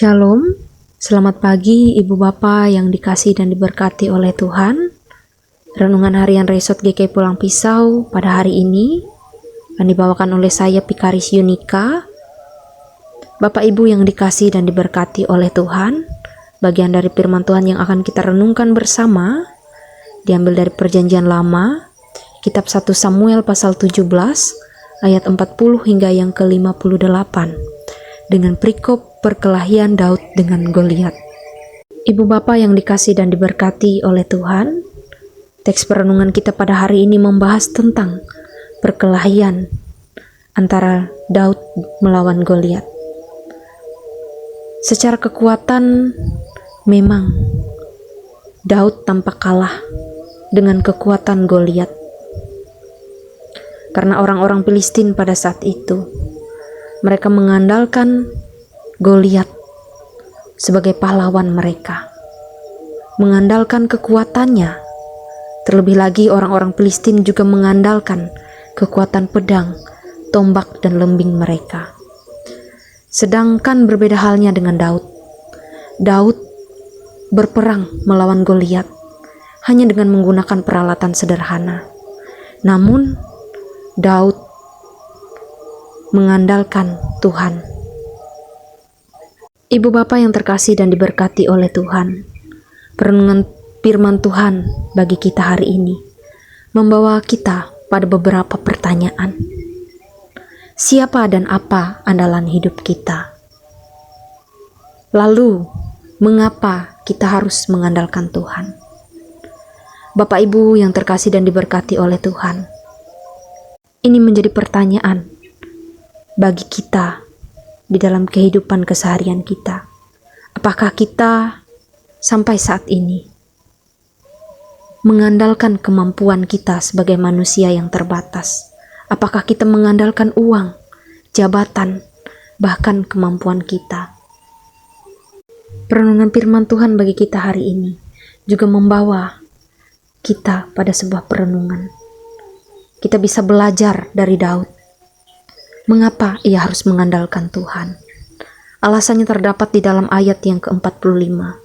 Shalom, selamat pagi Ibu Bapak yang dikasihi dan diberkati oleh Tuhan. Renungan harian Resort GK Pulang Pisau pada hari ini akan dibawakan oleh saya Pikaris Yunika. Bapak Ibu yang dikasihi dan diberkati oleh Tuhan, bagian dari firman Tuhan yang akan kita renungkan bersama diambil dari Perjanjian Lama, kitab 1 Samuel pasal 17 ayat 40 hingga yang ke-58 dengan perikop perkelahian Daud dengan Goliat. Ibu Bapak yang dikasihi dan diberkati oleh Tuhan, teks perenungan kita pada hari ini membahas tentang perkelahian antara Daud melawan Goliat. Secara kekuatan memang Daud tampak kalah dengan kekuatan Goliat. Karena orang-orang Filistin pada saat itu mereka mengandalkan Goliat sebagai pahlawan mereka, mengandalkan kekuatannya. Terlebih lagi orang-orang Filistin juga mengandalkan kekuatan pedang, tombak, dan lembing mereka. Sedangkan berbeda halnya dengan Daud. Daud berperang melawan Goliat hanya dengan menggunakan peralatan sederhana. Namun Daud mengandalkan Tuhan. Ibu Bapak yang terkasih dan diberkati oleh Tuhan, perenungan firman Tuhan bagi kita hari ini membawa kita pada beberapa pertanyaan. Siapa dan apa andalan hidup kita? Lalu, mengapa kita harus mengandalkan Tuhan? Bapak Ibu yang terkasih dan diberkati oleh Tuhan, ini menjadi pertanyaan bagi kita di dalam kehidupan keseharian kita. Apakah kita sampai saat ini mengandalkan kemampuan kita sebagai manusia yang terbatas? Apakah kita mengandalkan uang, jabatan, bahkan kemampuan kita? Perenungan firman Tuhan bagi kita hari ini juga membawa kita pada sebuah perenungan. Kita bisa belajar dari Daud. Mengapa ia harus mengandalkan Tuhan? Alasannya terdapat di dalam ayat yang ke-45.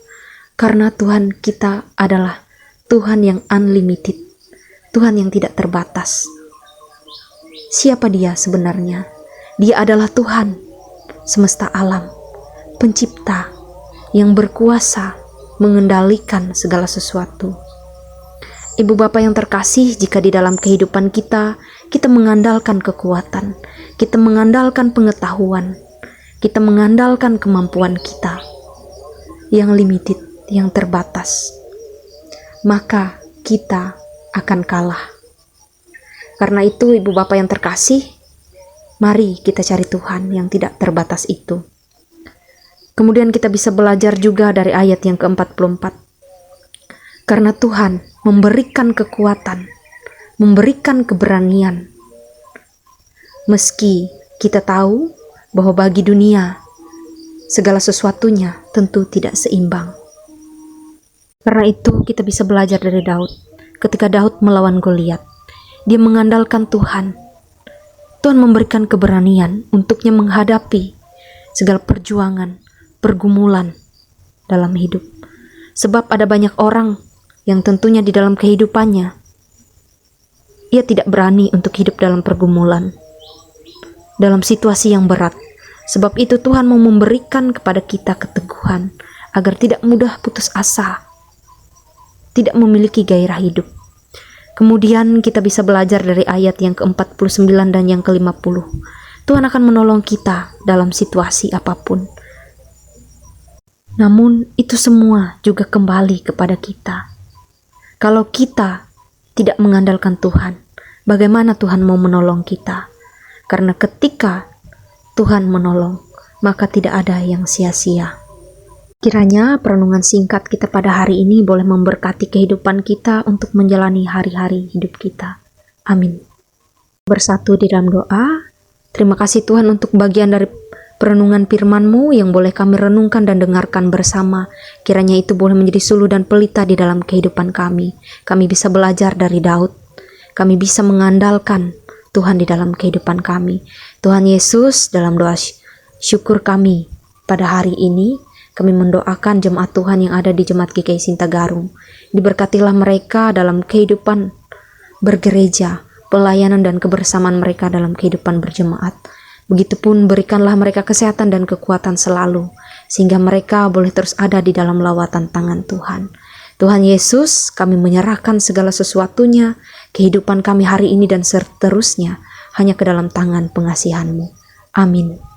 Karena Tuhan kita adalah Tuhan yang unlimited, Tuhan yang tidak terbatas. Siapa dia sebenarnya? Dia adalah Tuhan semesta alam, pencipta yang berkuasa mengendalikan segala sesuatu. Ibu Bapak yang terkasih, jika di dalam kehidupan kita mengandalkan kekuatan, kita mengandalkan pengetahuan, kita mengandalkan kemampuan kita yang limited, yang terbatas, maka kita akan kalah. Karena itu Ibu Bapak yang terkasih, mari kita cari Tuhan yang tidak terbatas itu. Kemudian kita bisa belajar juga dari ayat yang ke-44. Karena Tuhan memberikan kekuatan, memberikan keberanian. Meski kita tahu bahwa bagi dunia segala sesuatunya tentu tidak seimbang. Karena itu kita bisa belajar dari Daud. Ketika Daud melawan Goliat, dia mengandalkan Tuhan. Tuhan memberikan keberanian untuknya menghadapi segala perjuangan, pergumulan dalam hidup. Sebab ada banyak orang yang tentunya di dalam kehidupannya ia tidak berani untuk hidup dalam pergumulan, dalam situasi yang berat. Sebab itu Tuhan mau memberikan kepada kita keteguhan agar tidak mudah putus asa, tidak memiliki gairah hidup. Kemudian kita bisa belajar dari ayat yang ke-49 dan yang ke-50. Tuhan akan menolong kita dalam situasi apapun. Namun itu semua juga kembali kepada kita. Kalau kita tidak mengandalkan Tuhan, bagaimana Tuhan mau menolong kita? Karena ketika Tuhan menolong, maka tidak ada yang sia-sia. Kiranya perenungan singkat kita pada hari ini boleh memberkati kehidupan kita untuk menjalani hari-hari hidup kita. Amin. Bersatu di dalam doa. Terima kasih Tuhan untuk bagian dari perenungan firman-Mu yang boleh kami renungkan dan dengarkan bersama. Kiranya itu boleh menjadi suluh dan pelita di dalam kehidupan kami. Kami bisa belajar dari Daud. Kami bisa mengandalkan Tuhan di dalam kehidupan kami. Tuhan Yesus, dalam doa syukur kami pada hari ini, Kami mendoakan jemaat Tuhan yang ada di Jemaat GKI Sintagarung. Diberkatilah mereka dalam kehidupan bergereja, pelayanan dan kebersamaan mereka dalam kehidupan berjemaat. Begitupun berikanlah mereka kesehatan dan kekuatan selalu, sehingga mereka boleh terus ada di dalam lawatan tangan Tuhan. Tuhan Yesus, kami menyerahkan segala sesuatunya, kehidupan kami hari ini dan seterusnya, hanya ke dalam tangan pengasihan-Mu. Amin.